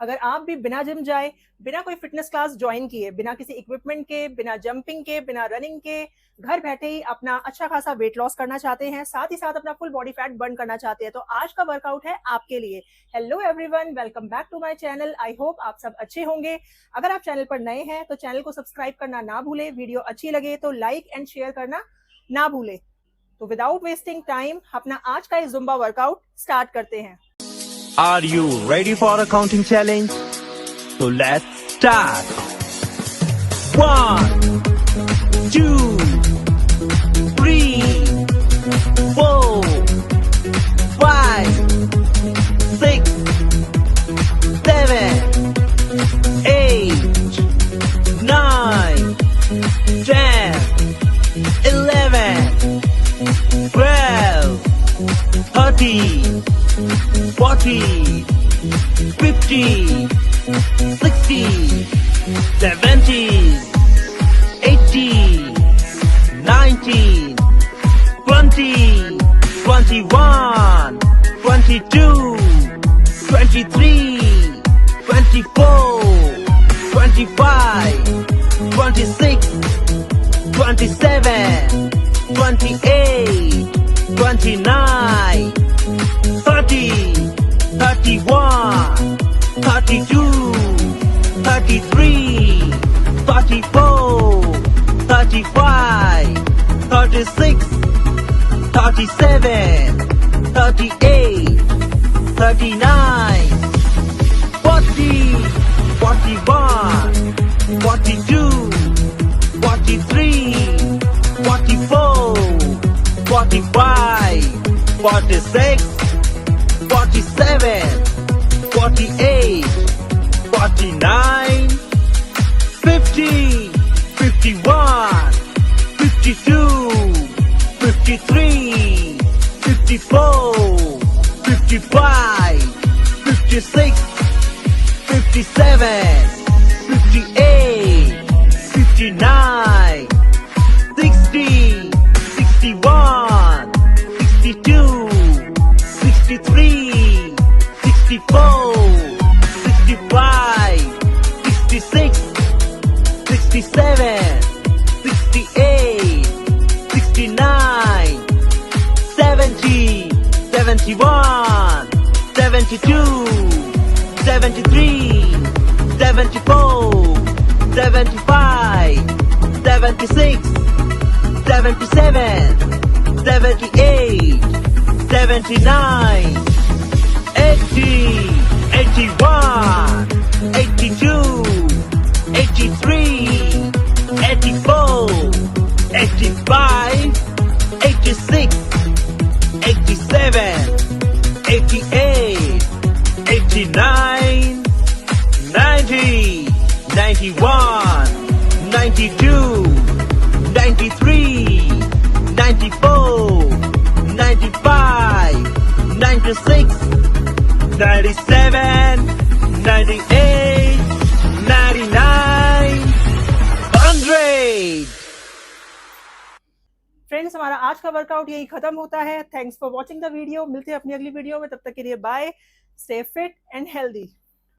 अगर आप भी बिना जिम जाए, बिना कोई फिटनेस क्लास ज्वाइन किए, बिना किसी इक्विपमेंट के, बिना जंपिंग के, बिना रनिंग के, घर बैठे ही अपना अच्छा खासा वेट लॉस करना चाहते हैं, साथ ही साथ अपना फुल बॉडी फैट बर्न करना चाहते हैं, तो आज का वर्कआउट है आपके लिए। Hello everyone, welcome back to my channel. I hope आप सब अच्छे होंगे। अगर आप चैनल पर नए हैं तो चैनल को सब्सक्राइब करना ना भूलें, वीडियो अच्छी लगे तो लाइक एंड शेयर करना ना भूलें। तो विदाउट वेस्टिंग टाइम अपना आज का ये जुम्बा वर्कआउट स्टार्ट करते हैं। Are you ready for a counting challenge? So let's start. 1, 2, 3, 4, 5, 6, 7, 8, 9, 10, 11, 12, 13, 40, 50, 60, 70, 80, 19, 20, 21, 22, 23, 24, 25, 26, 27, 28, 29, 30, 31, 32, 33, 34, 35, 36, 37, 38, 39, 40, 41, 42, 43, 44, 45, 46, 47, 48, 49, 50, 51, 52, 53, 54, 55, 56, 57, 58, 59, 60, 61, 62, 63, 64, 65, 66, 67, 68, 69, 70, 71, 72, 73, 74, 75, 76, 77, 78, 79, 80, 81, 82, 83, 84, 85, 86, 87, 88, 89, 90, 91, 92, 93, 94, 95, 96, 97, 98, 99, 100. Friends, हमारा आज का वर्कआउट यही खत्म होता है। Thanks for watching the video. मिलते हैं अपनी अगली वीडियो में, तब तक के लिए bye. Stay fit and healthy.